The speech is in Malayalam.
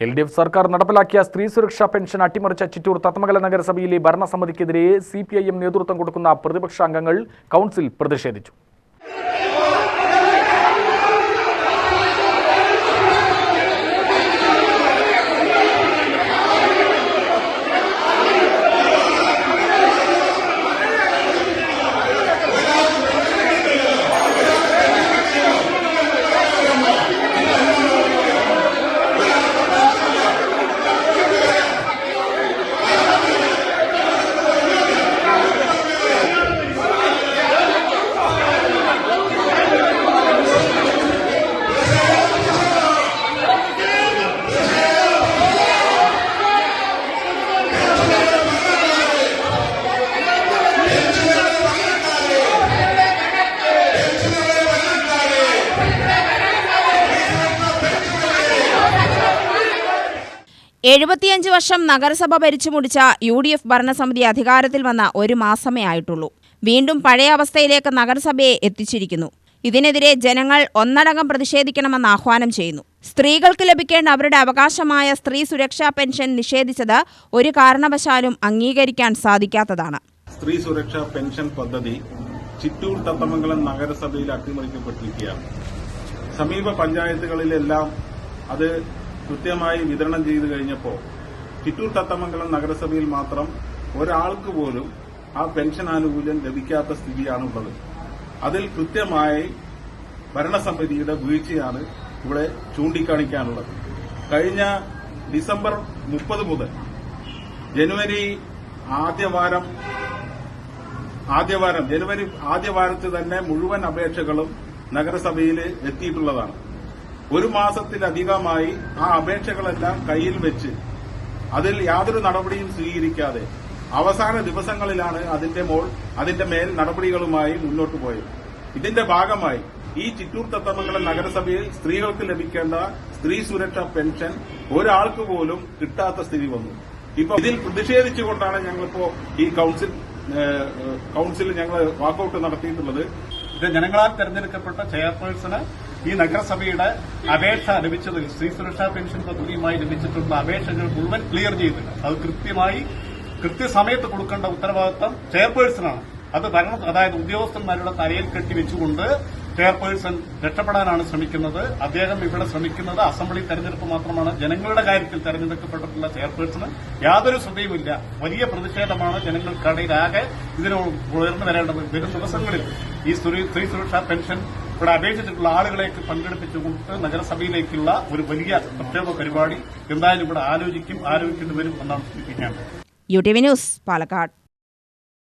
LDF സർക്കാർ നടപ്പിലാക്കിയ സ്ത്രീ സുരക്ഷാ പെൻഷൻ അട്ടിമറിച്ച ചിറ്റൂർ തത്തമംഗലം നഗരസഭയിലെ ഭരണസമിതിക്കെതിരെ CPIM നേതൃത്വം കൊടുക്കുന്ന പ്രതിപക്ഷ അംഗങ്ങൾ കൗൺസിൽ പ്രതിഷേധിച്ചു. എഴുപത്തിയഞ്ച് വർഷം നഗരസഭ ഭരിച്ചു മുടിച്ച UDF ഭരണസമിതി അധികാരത്തിൽ വന്ന ഒരു മാസമേ ആയിട്ടുള്ളൂ. വീണ്ടും പഴയ അവസ്ഥയിലേക്ക് നഗരസഭയെ എത്തിച്ചിരിക്കുന്നു. ഇതിനെതിരെ ജനങ്ങൾ ഒന്നടങ്കം പ്രതിഷേധിക്കണമെന്ന് ആഹ്വാനം ചെയ്യുന്നു. സ്ത്രീകൾക്ക് ലഭിക്കേണ്ട അവരുടെ അവകാശമായ സ്ത്രീ സുരക്ഷാ പെൻഷൻ നിഷേധിച്ചത് ഒരു കാരണവശാലും അംഗീകരിക്കാൻ സാധിക്കാത്തതാണ്. സ്ത്രീ സുരക്ഷാ പെൻഷൻ പദ്ധതി ചിറ്റൂർ തത്തമംഗലം നഗരസഭയിൽ അട്ടിമറിക്കപ്പെട്ടിരിക്കുകയാണ്. സമീപ പഞ്ചായത്തുകളിലെല്ലാം അത് കൃത്യമായി വിതരണം ചെയ്തു കഴിഞ്ഞപ്പോൾ ചിറ്റൂർ തത്തമംഗലം നഗരസഭയിൽ മാത്രം ഒരാൾക്ക് പോലും ആ പെൻഷൻ ആനുകൂല്യം ലഭിക്കാത്ത സ്ഥിതിയാണുള്ളത്. അതിൽ കൃത്യമായി ഭരണസമിതിയുടെ വീഴ്ചയാണ് ഇവിടെ ചൂണ്ടിക്കാണിക്കാനുള്ളത്. കഴിഞ്ഞ ഡിസംബർ 30 മുതൽ ജനുവരി ആദ്യവാരത്തിൽ തന്നെ മുഴുവൻ അപേക്ഷകളും നഗരസഭയിൽ എത്തിയിട്ടുള്ളതാണ്. ഒരു മാസത്തിലധികമായി ആ അപേക്ഷകളെല്ലാം കയ്യിൽ വെച്ച് അതിൽ യാതൊരു നടപടിയും സ്വീകരിക്കാതെ അവസാന ദിവസങ്ങളിലാണ് അതിന്റെ മേൽ നടപടികളുമായി മുന്നോട്ട് പോയത്. ഇതിന്റെ ഭാഗമായി ഈ ചിറ്റൂർ തത്തമംഗലം നഗരസഭയിൽ സ്ത്രീകൾക്ക് ലഭിക്കേണ്ട സ്ത്രീ സുരക്ഷാ പെൻഷൻ ഒരാൾക്ക് പോലും കിട്ടാത്ത സ്ഥിതി വന്നു. ഇപ്പൊ ഇതിൽ പ്രതിഷേധിച്ചുകൊണ്ടാണ് ഞങ്ങളിപ്പോ ഈ കൌൺസിൽ ഞങ്ങൾ വാക്കൌട്ട് നടത്തിയിട്ടുള്ളത്. ഇത് ജനങ്ങളാൽ തെരഞ്ഞെടുക്കപ്പെട്ട ചെയർപേഴ്സണ് ഈ നഗരസഭയുടെ അപേക്ഷ ലഭിച്ചതിൽ സ്ത്രീ സുരക്ഷാ പെൻഷൻ പദ്ധതിയുമായി ലഭിച്ചിട്ടുള്ള അപേക്ഷകൾ മുഴുവൻ ക്ലിയർ ചെയ്തില്ല. അത് കൃത്യസമയത്ത് കൊടുക്കേണ്ട ഉത്തരവാദിത്തം ചെയർപേഴ്സണാണ്. അത് അതായത് ഉദ്യോഗസ്ഥന്മാരുടെ തലയിൽ കെട്ടിവെച്ചുകൊണ്ട് ചെയർപേഴ്സൺ രക്ഷപ്പെടാനാണ് ശ്രമിക്കുന്നത്. അദ്ദേഹം ഇവിടെ ശ്രമിക്കുന്നത് അസംബ്ലി തെരഞ്ഞെടുപ്പ് മാത്രമാണ്. ജനങ്ങളുടെ കാര്യത്തിൽ തെരഞ്ഞെടുക്കപ്പെട്ടിട്ടുള്ള ചെയർപേഴ്സണ് യാതൊരു ശ്രദ്ധയുമില്ല. വലിയ പ്രതിഷേധമാണ് ജനങ്ങൾക്കിടയിലാകെ ഇതിന് ഉയർന്നു വരേണ്ടത്. വരും ദിവസങ്ങളിൽ ഈ സ്ത്രീ സുരക്ഷാ പെൻഷൻ ഇവിടെ അപേക്ഷിച്ചിട്ടുള്ള ആളുകളേക്ക് പങ്കെടുപ്പിച്ചുകൊണ്ട് നഗരസഭയിലേക്കുള്ള ഒരു വലിയ പ്രത്യേക പരിപാടി എന്തായാലും ഇവിടെ ആലോചിക്കേണ്ടി വരും എന്നാണ് സൂചിപ്പിക്കേണ്ടത്. UTV news, Palakkad.